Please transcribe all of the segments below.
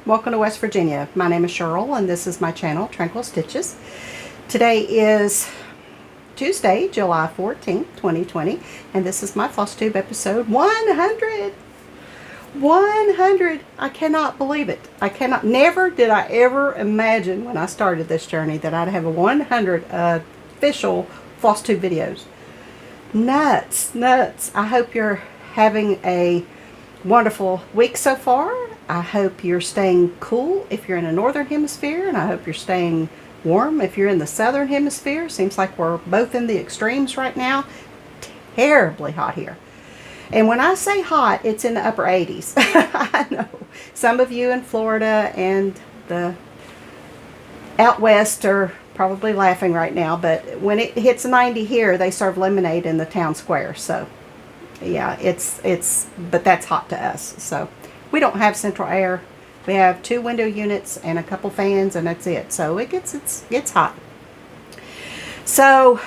Welcome to West Virginia. My name is Cheryl and this is my channel, Tranquil Stitches. Today is Tuesday, July 14th, 2020, and this is my FlossTube episode 100. 100! I cannot believe it. Never did I ever imagine when I started this journey that I'd have a 100 official FlossTube videos. Nuts, nuts. I hope you're having a wonderful week so far. I hope you're staying cool if you're in the northern hemisphere, and I hope you're staying warm if you're in the southern hemisphere. Seems like we're both in the extremes right now. Terribly hot here. And when I say hot, it's in the upper 80s. I know. Some of you in Florida and the out west are probably laughing right now, but when it hits 90 here, they serve lemonade in the town square. So yeah, but that's hot to us. So we don't have central air. We have 2 window units and a couple fans, and that's it. So it gets hot. So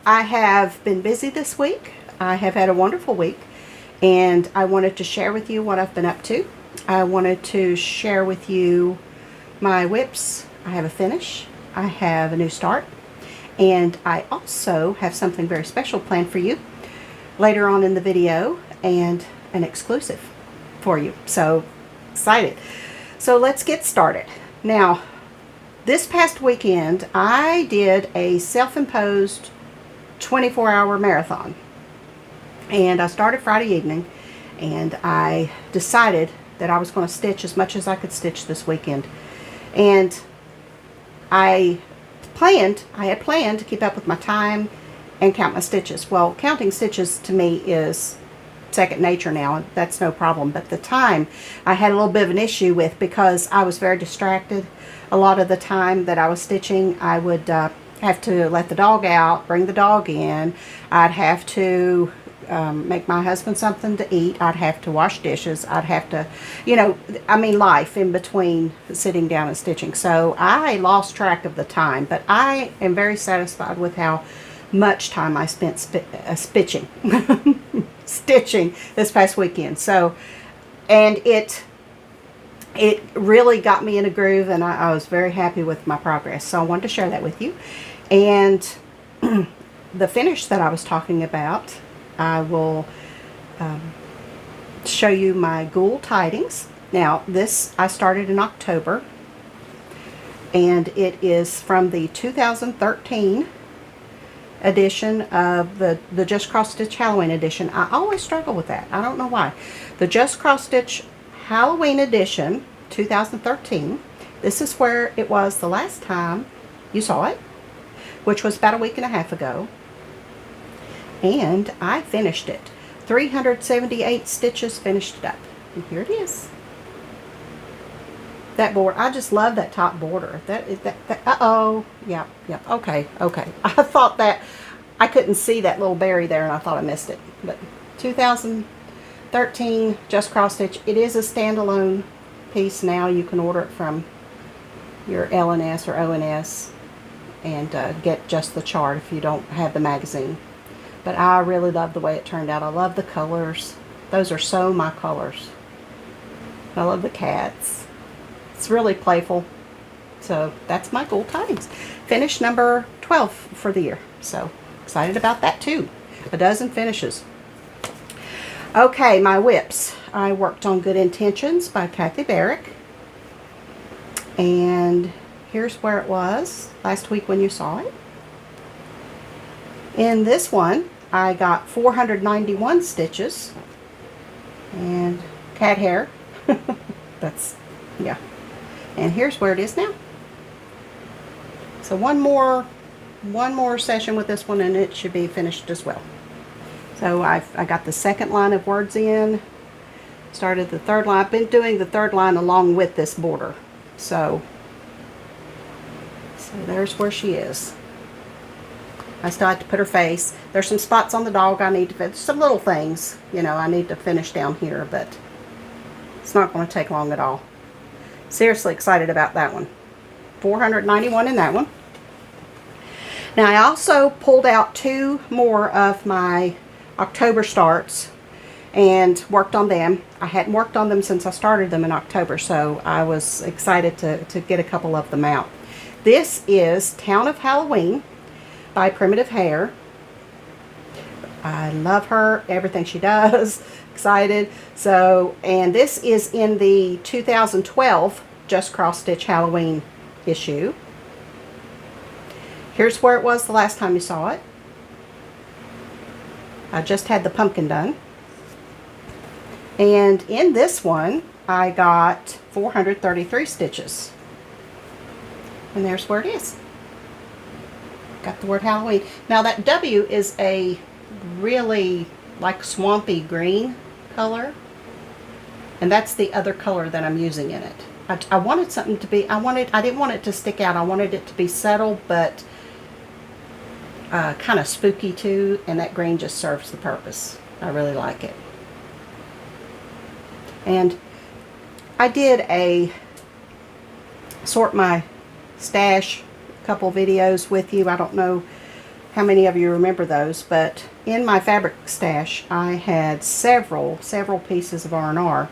I have been busy this week. I have had a wonderful week, and I wanted to share with you what I've been up to. I wanted to share with you my whips. I have a finish. I have a new start, and I also have something very special planned for you later on in the video, and an exclusive for you. So excited. So let's get started. Now, this past weekend I did a self-imposed 24-hour marathon, and I started Friday evening, and I decided that I was going to stitch as much as I could stitch this weekend. And I had planned to keep up with my time and count my stitches. Well, counting stitches to me is second nature now, and that's no problem. But the time I had a little bit of an issue with, because I was very distracted. A lot of the time that I was stitching, I would have to let the dog out, bring the dog in. I'd have to make my husband something to eat. I'd have to wash dishes. I'd have to, life in between sitting down and stitching. So I lost track of the time, but I am very satisfied with how much time I spent stitching this past weekend. So, and it really got me in a groove, and I was very happy with my progress. So I wanted to share that with you. And the finish that I was talking about, I will show you my Ghoul Tidings. Now, this I started in October, and it is from the 2013 edition of the Just Cross Stitch Halloween edition. I always struggle with that. I don't know why. The Just Cross Stitch Halloween edition 2013. This is where it was the last time you saw it, which was about a week and a half ago. And I finished it. 378 stitches, finished it up. And here it is. That border, I just love that top border. Uh-oh. Yep. Okay. I thought that, I couldn't see that little berry there, and I thought I missed it. But 2013 Just Cross Stitch. It is a standalone piece now. You can order it from your LNS or ONS and get just the chart if you don't have the magazine. But I really love the way it turned out. I love the colors. Those are so my colors. I love the cats. It's really playful. So that's my Ghoul Tidings. Finish number 12 for the year. So excited about that too. A dozen finishes. Okay, my whips. I worked on Good Intentions by Kathy Barrick. And here's where it was last week when you saw it. In this one, I got 491 stitches. And cat hair. That's, yeah. And here's where it is now. So one more session with this one, and it should be finished as well. So I got the second line of words in. Started the third line. I've been doing the third line along with this border. So there's where she is. I still have to put her face. There's some spots on the dog I need to finish. Some little things, I need to finish down here, but it's not going to take long at all. Seriously excited about that one. 491 in that one. Now I also pulled out 2 more of my October starts, and worked on them. I hadn't worked on them since I started them in October, so I was excited to get a couple of them out. This is Town of Halloween by Primitive Hair. I love her, everything she does. Excited. So, and this is in the 2012 Just Cross Stitch Halloween issue. Here's where it was the last time you saw it. I just had the pumpkin done. And in this one, I got 433 stitches. And there's where it is. Got the word Halloween. Now that W is a really like swampy green color. And that's the other color that I'm using in it. I wanted something to be, I didn't want it to stick out. I wanted it to be subtle, but kind of spooky too, and that green just serves the purpose. I really like it. And I did a sort my stash couple videos with you. I don't know how many of you remember those, but in my fabric stash I had several pieces of R&R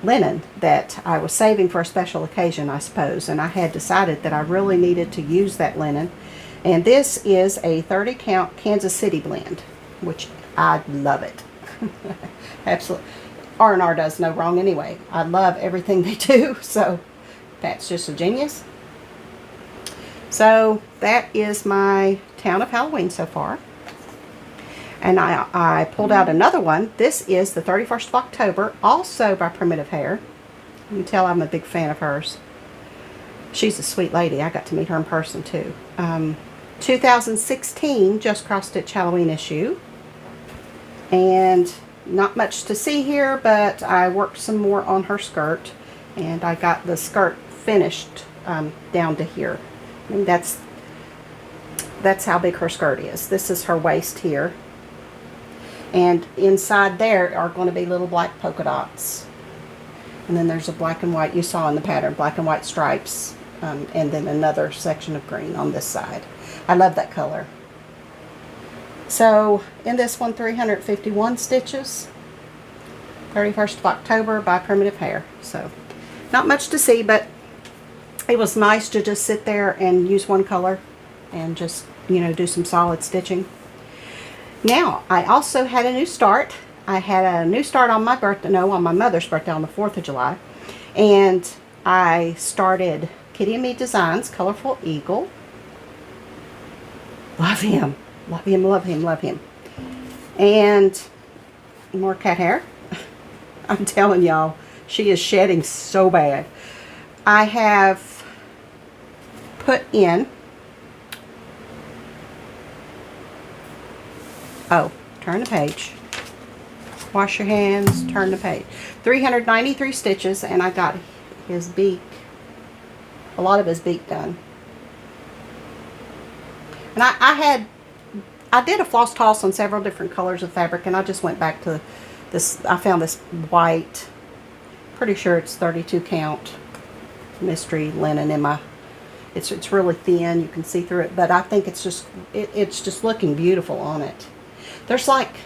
linen that I was saving for a special occasion, I suppose, and I had decided that I really needed to use that linen. And this is a 30 count Kansas City blend, which I love it. Absolutely. R&R does no wrong anyway. I love everything they do, so that's just a genius. So that is my Town of Halloween so far. And I pulled out another one. This is the 31st of October, also by Primitive Hair. You can tell I'm a big fan of hers. She's a sweet lady. I got to meet her in person too. 2016 Just Cross Stitch Halloween issue. And not much to see here, but I worked some more on her skirt. And I got the skirt finished down to here. I mean, that's how big her skirt is. This is her waist here. And inside there are going to be little black polka dots. And then there's a black and white, you saw in the pattern, black and white stripes. And then another section of green on this side. I love that color. So in this one, 351 stitches. 31st of October by Primitive Hair. So not much to see, but it was nice to just sit there and use one color and just, you know, do some solid stitching. Now, I also had a new start. I had a new start on my birthday, no, on my mother's birthday on the 4th of July. And I started Kitty and Me Designs, Colorful Eagle. Love him. Love him, love him, love him. And more cat hair. I'm telling y'all, she is shedding so bad. I have put in, oh, turn the page. Wash your hands, turn the page. 393 stitches, and I got his beak, a lot of his beak done. And I did a floss toss on several different colors of fabric, and I just went back to this. I found this white, pretty sure it's 32 count mystery linen in my, it's really thin, you can see through it, but I think it's just looking beautiful on it. There's like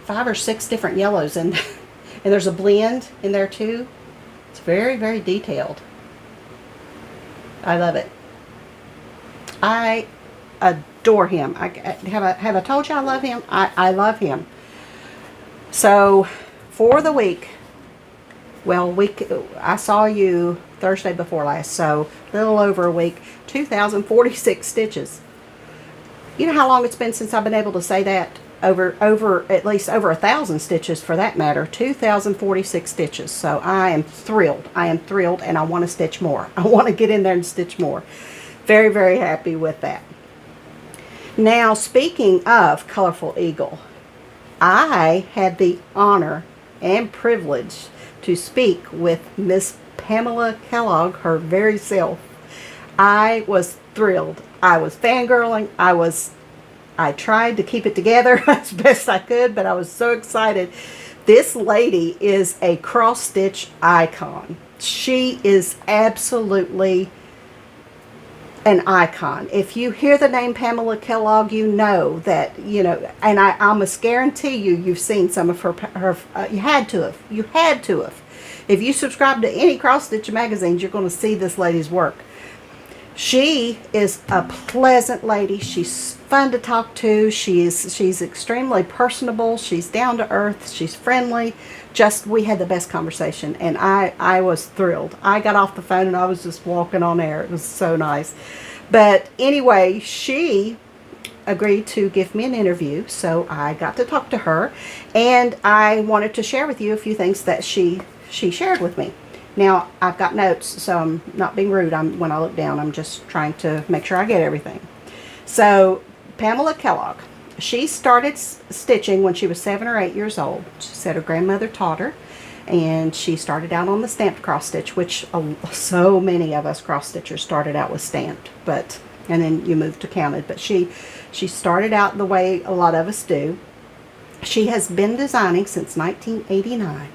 5 or 6 different yellows in and there's a blend in there too. It's very, very detailed. I love it. I adore him. Have I told you I love him? I love him. So for the week, well, I saw you Thursday before last, so a little over a week, 2,046 stitches. You know how long it's been since I've been able to say that? At least over 1,000 stitches for that matter. 2,046 stitches. So I am thrilled. I am thrilled, and I want to stitch more. I want to get in there and stitch more. Very, very happy with that. Now, speaking of Colorful Eagle, I had the honor and privilege to speak with Miss Pamela Kellogg, her very self. I was thrilled. I was fangirling. I tried to keep it together as best I could, but I was so excited. This lady is a cross-stitch icon. She is absolutely an icon. If you hear the name Pamela Kellogg, you know that, you know, and I almost guarantee you've seen some of her you had to have. If you subscribe to any cross-stitch magazines, you're going to see this lady's work. She is a pleasant lady. She's fun to talk to. She's extremely personable. She's down to earth. She's friendly. Just, we had the best conversation, and I was thrilled. I got off the phone and I was just walking on air. It was so nice. But anyway, she agreed to give me an interview, so I got to talk to her, and I wanted to share with you a few things that she shared with me. Now, I've got notes, so I'm not being rude. When I look down, I'm just trying to make sure I get everything. So, Pamela Kellogg, she started stitching when she was 7 or 8 years old. She said her grandmother taught her, and she started out on the stamped cross stitch, which so many of us cross stitchers started out with stamped, and then you moved to counted. But she started out the way a lot of us do. She has been designing since 1989.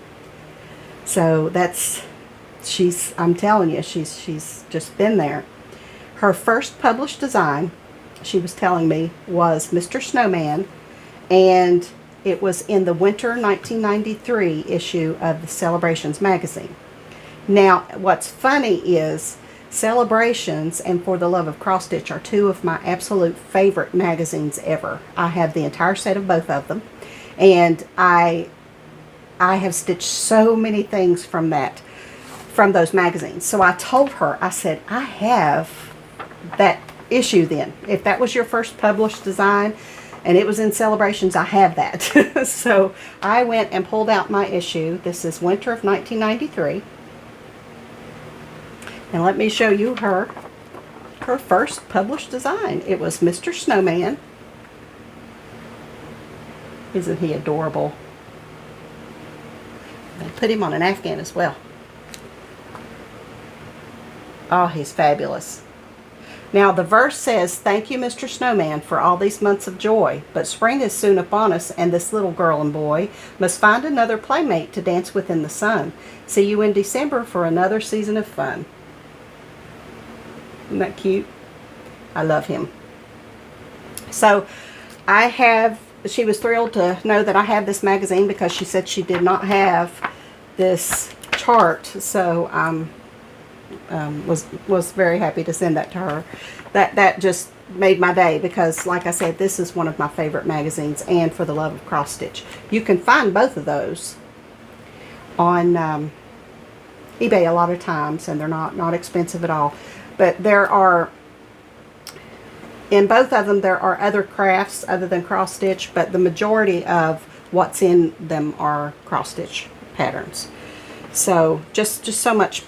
So I'm telling you, she's just been there. Her first published design, she was telling me, was Mr. Snowman, and it was in the winter 1993 issue of the Celebrations magazine. Now, what's funny is Celebrations and For the Love of Cross Stitch are two of my absolute favorite magazines ever. I have the entire set of both of them, and I have stitched so many things from those magazines. So I told her, I said, I have that issue then. If that was your first published design and it was in Celebrations, I have that. So I went and pulled out my issue. This is winter of 1993. And let me show you her first published design. It was Mr. Snowman. Isn't he adorable? I put him on an Afghan as well. Oh, he's fabulous. Now, the verse says, "Thank you, Mr. Snowman, for all these months of joy. But spring is soon upon us, and this little girl and boy must find another playmate to dance with in the sun. See you in December for another season of fun." Isn't that cute? I love him. So, she was thrilled to know that I have this magazine, because she said she did not have this chart. So, was very happy to send that to her. That just made my day, because like I said, this is one of my favorite magazines, and For the Love of Cross Stitch. You can find both of those on eBay a lot of times, and they're not expensive at all. But there are, in both of them, there are other crafts other than cross stitch, but the majority of what's in them are cross stitch patterns. So just so much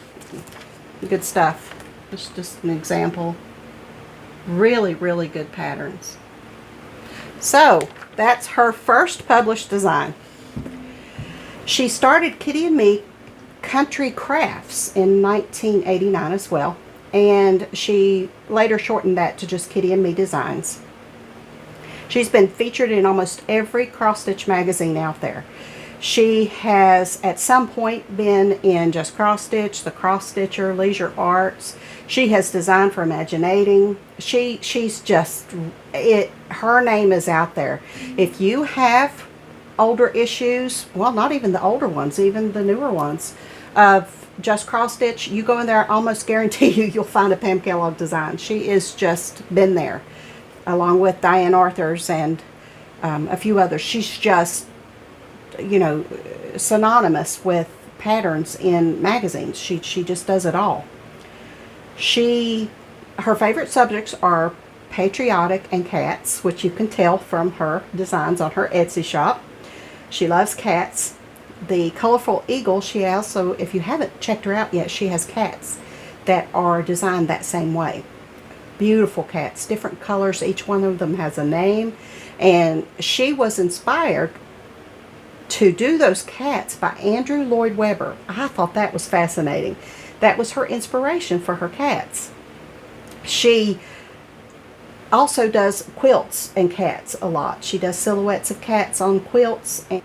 good stuff. Just an example. Really, really good patterns. So that's her first published design. She started Kitty and Me Country Crafts in 1989 as well, and she later shortened that to just Kitty and Me Designs. She's been featured in almost every cross-stitch magazine out there. She has at some point been in Just Cross Stitch, The Cross Stitcher, Leisure Arts. She has designed for Imaginating. She's just, her name is out there. If you have older issues, well, not even the older ones, even the newer ones, of Just Cross Stitch, you go in there, I almost guarantee you'll find a Pam Kellogg design. She is just been there, along with Diane Arthur's and a few others. She's just, you know, synonymous with patterns in magazines. She just does it all. Her favorite subjects are patriotic and cats, which you can tell from her designs on her Etsy shop. She loves cats. The colorful eagle, she also, if you haven't checked her out yet, she has cats that are designed that same way. Beautiful cats, different colors. Each one of them has a name, and she was inspired to do those cats by Andrew Lloyd Webber. I thought that was fascinating. That was her inspiration for her cats. She also does quilts and cats a lot. She does silhouettes of cats on quilts, and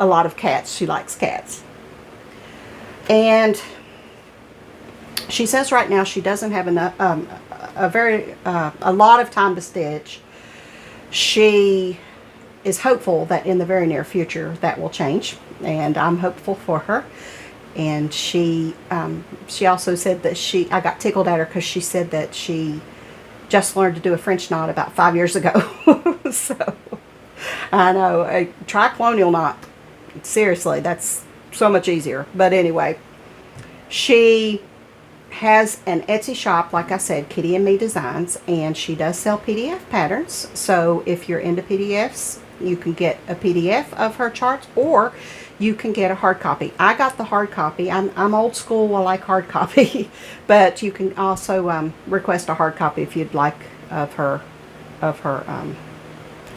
a lot of cats. She likes cats. And she says right now she doesn't have enough a lot of time to stitch. She is hopeful that in the very near future that will change, and I'm hopeful for her. And she also said that I got tickled at her because she said that she just learned to do a French knot about 5 years ago. So I know, a tri-colonial knot, seriously, that's so much easier. But anyway, she has an Etsy shop, like I said, Kitty and Me Designs, and she does sell PDF patterns. So if you're into PDFs, you can get a PDF of her charts, or you can get a hard copy. I got the hard copy. I'm old school. I like hard copy, but you can also request a hard copy if you'd like of her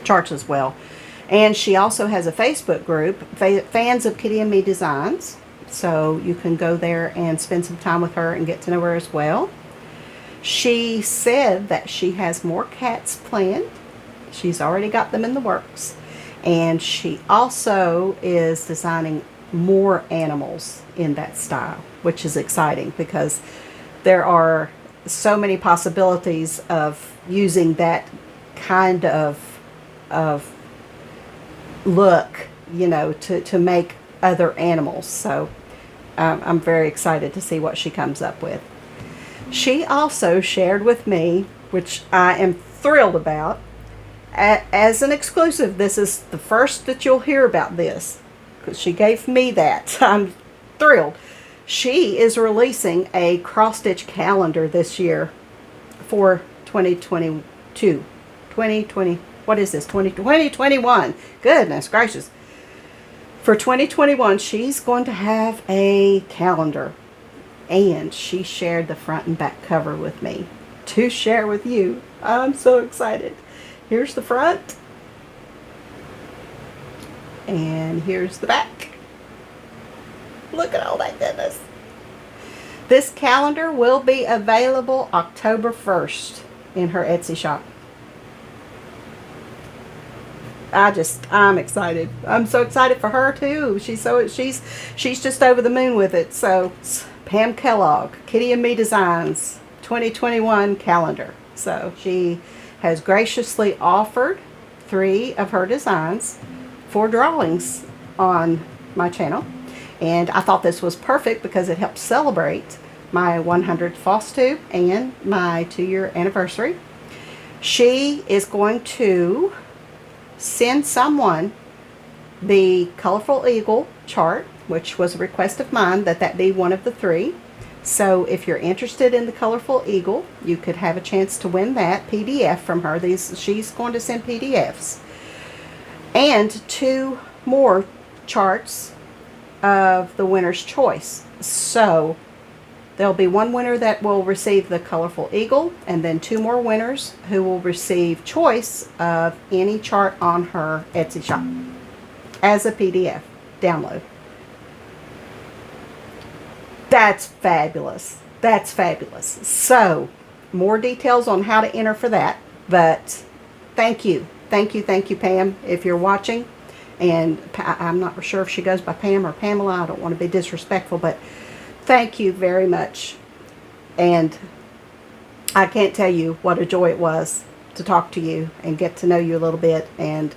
charts as well. And she also has a Facebook group, Fans of Kitty and Me Designs. So you can go there and spend some time with her and get to know her as well. She said that she has more cats planned. She's already got them in the works. And she also is designing more animals in that style, which is exciting because there are so many possibilities of using that kind of look, you know, to make other animals. So I'm very excited to see what she comes up with. She also shared with me, which I am thrilled about, as an exclusive. This is the first that you'll hear about this, because she gave me that. I'm thrilled. She is releasing a cross-stitch calendar this year for 2022. 2020, what is this? 2021. Goodness gracious. For 2021, she's going to have a calendar, and she shared the front and back cover with me to share with you. I'm so excited. Here's the front, and here's the back. Look at all that goodness. This calendar will be available October 1st in her Etsy shop. I'm excited. I'm so excited for her too. She's just over the moon with it. So Pam Kellogg, Kitty and Me Designs 2021 calendar. So she has graciously offered 3 of her designs for drawings on my channel. And I thought this was perfect because it helps celebrate my 100th FlossTube and my 2-year anniversary. She is going to send someone the Colorful Eagle chart, which was a request of mine that be one of the 3. So if you're interested in the Colorful Eagle, you could have a chance to win that PDF from her. She's going to send PDFs. And 2 more charts of the winner's choice. So there'll be 1 winner that will receive the Colorful Eagle, and then 2 more winners who will receive choice of any chart on her Etsy shop as a PDF download. That's fabulous. That's fabulous. So more details on how to enter for that, but thank you. Thank you, Pam, if you're watching. And I'm not sure if she goes by Pam or Pamela. I don't want to be disrespectful, but thank you very much. And I can't tell you what a joy it was to talk to you and get to know you a little bit and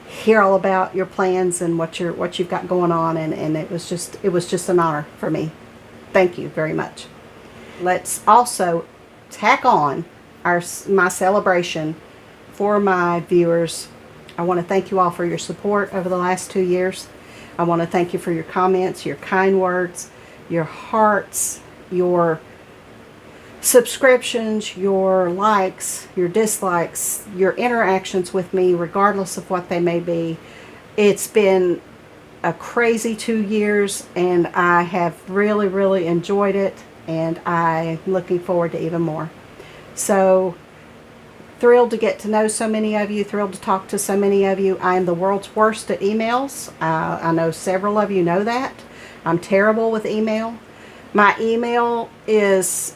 hear all about your plans and what you've got going on, and it was just an honor for me. Thank you very much. Let's also tack on my celebration for my viewers. I want to thank you all for your support over the last 2 years. I want to thank you for your comments, your kind words, your hearts, your subscriptions, your likes, your dislikes, your interactions with me, regardless of what they may be. It's been a crazy 2 years, and I have really, really enjoyed it, and I'm looking forward to even more. So thrilled to get to know so many of you, thrilled to talk to so many of you. I am the world's worst at emails. I know several of you know that. I'm terrible with email. My email is,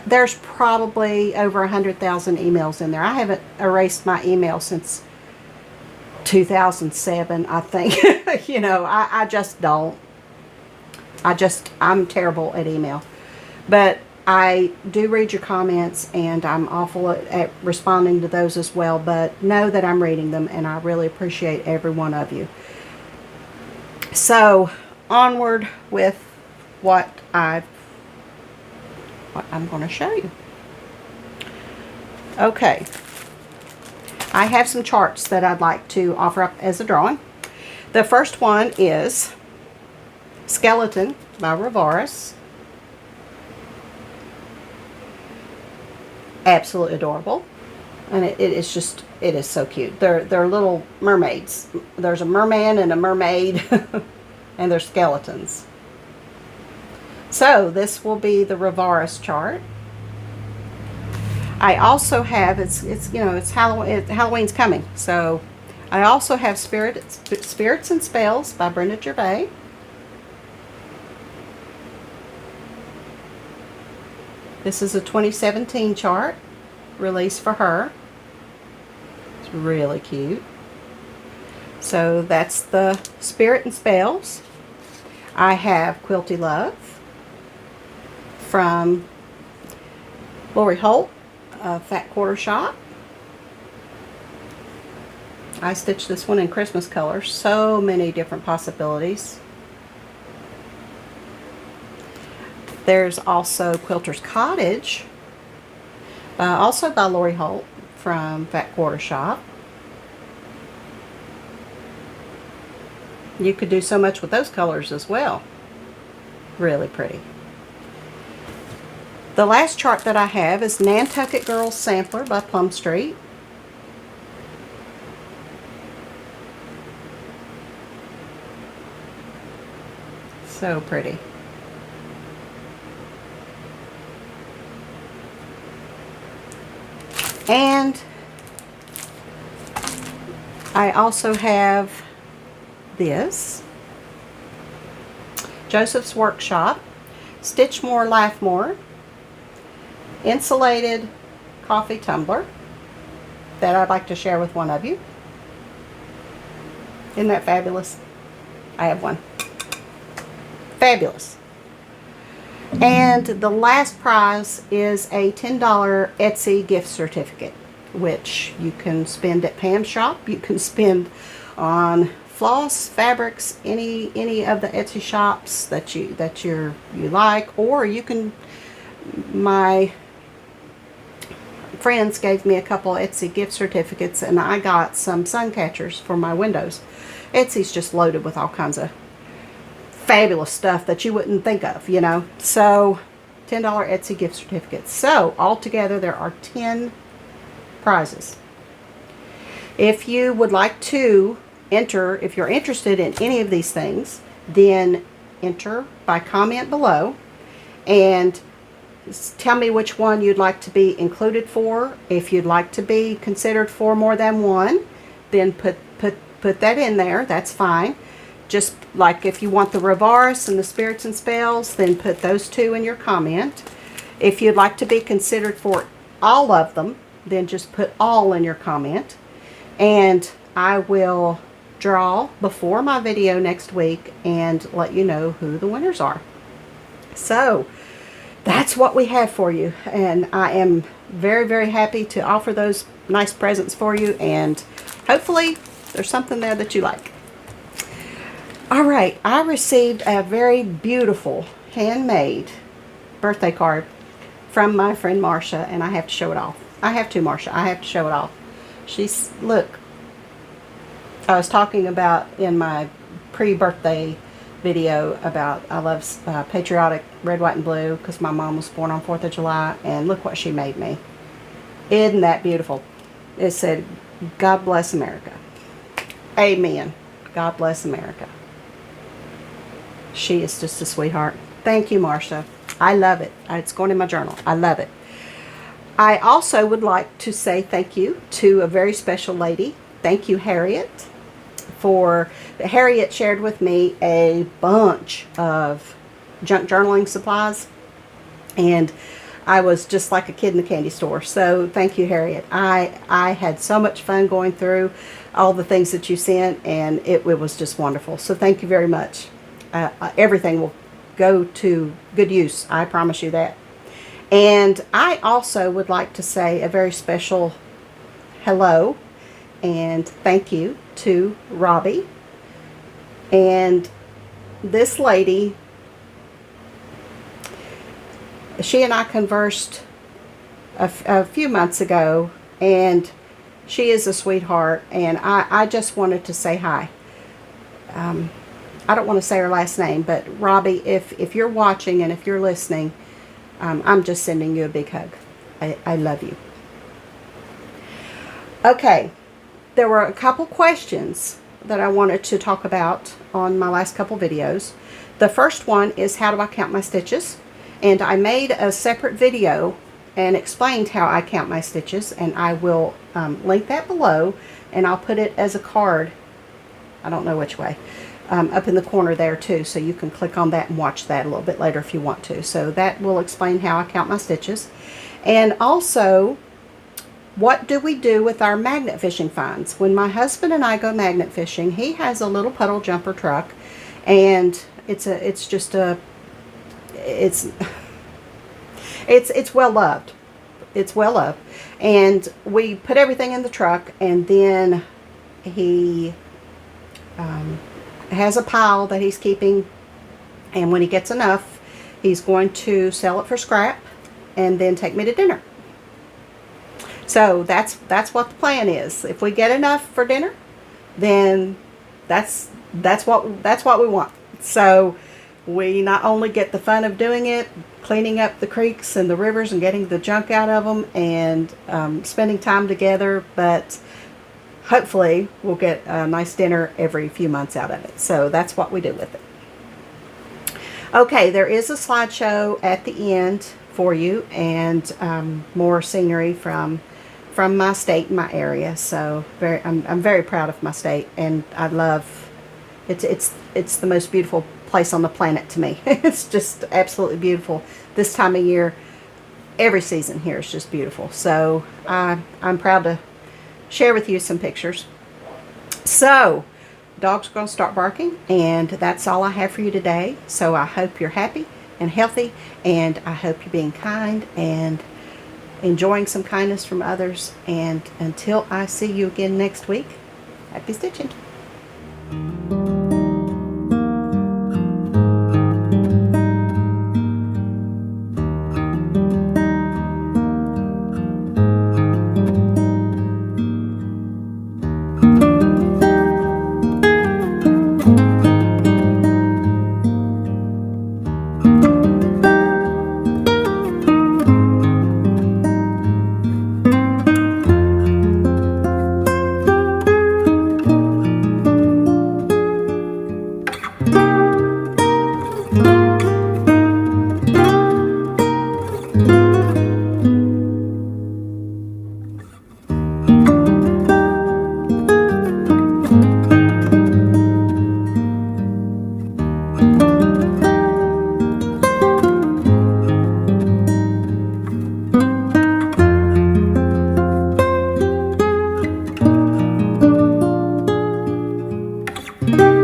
there's probably over 100,000 emails in there. I haven't erased my email since 2007, I think. You know, I just don't. I'm terrible at email. But I do read your comments, and I'm awful at responding to those as well, but know that I'm reading them, and I really appreciate every one of you. So, onward with what I'm going to show you. Okay. I have some charts that I'd like to offer up as a drawing. The first one is Skeleton by Rivaris. Absolutely adorable. And it is so cute. They're little mermaids. There's a merman and a mermaid and they're skeletons. So this will be the Rivaris chart. I also have, it's Halloween, Halloween's coming, so I also have Spirits and Spells by Brenda Gervais. This is a 2017 chart released for her. It's really cute. So that's the Spirit and Spells. I have Quilty Love from Lori Holt. Fat Quarter Shop. I stitched this one in Christmas colors. So many different possibilities. There's also Quilter's Cottage, also by Lori Holt from Fat Quarter Shop. You could do so much with those colors as well. Really pretty. The last chart that I have is Nantucket Girls Sampler by Plum Street. So pretty. And I also have this. Joseph's Workshop. Stitch More, Laugh More. Insulated coffee tumbler that I'd like to share with one of you. Isn't that fabulous? I have one. Fabulous. And the last prize is a $10 Etsy gift certificate, which you can spend at Pam's shop. You can spend on floss, fabrics, any of the Etsy shops that you like, or you can. My friends gave me a couple Etsy gift certificates, and I got some sun catchers for my windows. Etsy's just loaded with all kinds of fabulous stuff that you wouldn't think of, you know. So $10 Etsy gift certificates. So altogether there are 10 prizes. If you would like to enter, if you're interested in any of these things, then enter by comment below and tell me which one you'd like to be included for. If you'd like to be considered for more than one, then put that in there. That's fine. Just like if you want the Rivaris and the Spirits and Spells, then put those two in your comment. If you'd like to be considered for all of them, then just put all in your comment. And I will draw before my video next week and let you know who the winners are. So that's what we have for you, and I am very, very happy to offer those nice presents for you, and hopefully there's something there that you like. Alright, I received a very beautiful handmade birthday card from my friend Marcia, and I have to show it off. I have to, Marcia. I have to show it off. She's, look, I was talking about in my pre-birthday video about I love patriotic red, white, and blue because my mom was born on 4th of July, and look what she made me. Isn't that beautiful? It said, God bless America. Amen. God bless America. She is just a sweetheart. Thank you, Marcia. I love it. It's going in my journal. I love it. I also would like to say thank you to a very special lady. Thank you, Harriet. Harriet shared with me a bunch of junk journaling supplies, and I was just like a kid in the candy store. So thank you, Harriet. I had so much fun going through all the things that you sent, and it was just wonderful. So thank you very much. Everything will go to good use. I promise you that. And I also would like to say a very special hello and thank you to Robbie. And this lady, she and I conversed a few months ago, and she is a sweetheart, and I just wanted to say hi. I don't want to say her last name, but Robbie, if you're watching and if you're listening, I'm just sending you a big hug. I love you. Okay, there were a couple questions that I wanted to talk about on my last couple videos. The first one is, how do I count my stitches? And I made a separate video and explained how I count my stitches, and I will link that below, and I'll put it as a card, I don't know which way, up in the corner there too, so you can click on that and watch that a little bit later if you want to. So that will explain how I count my stitches. And also, what do we do with our magnet fishing finds? When my husband and I go magnet fishing, he has a little puddle jumper truck, and it's well loved. It's well loved. And we put everything in the truck, and then he has a pile that he's keeping, and when he gets enough, he's going to sell it for scrap and then take me to dinner. So that's what the plan is. If we get enough for dinner, then that's what we want. So we not only get the fun of doing it, cleaning up the creeks and the rivers and getting the junk out of them, and spending time together, but hopefully we'll get a nice dinner every few months out of it. So that's what we do with it. Okay, there is a slideshow at the end for you, and more scenery from my state and my area. So I'm very proud of my state, and I love it's the most beautiful place on the planet to me. It's just absolutely beautiful this time of year. Every season here is just beautiful. So I'm proud to share with you some pictures. So dogs are going to start barking, and that's all I have for you today. So I hope you're happy and healthy, and I hope you're being kind and enjoying some kindness from others. And until I see you again next week, happy stitching. Bye.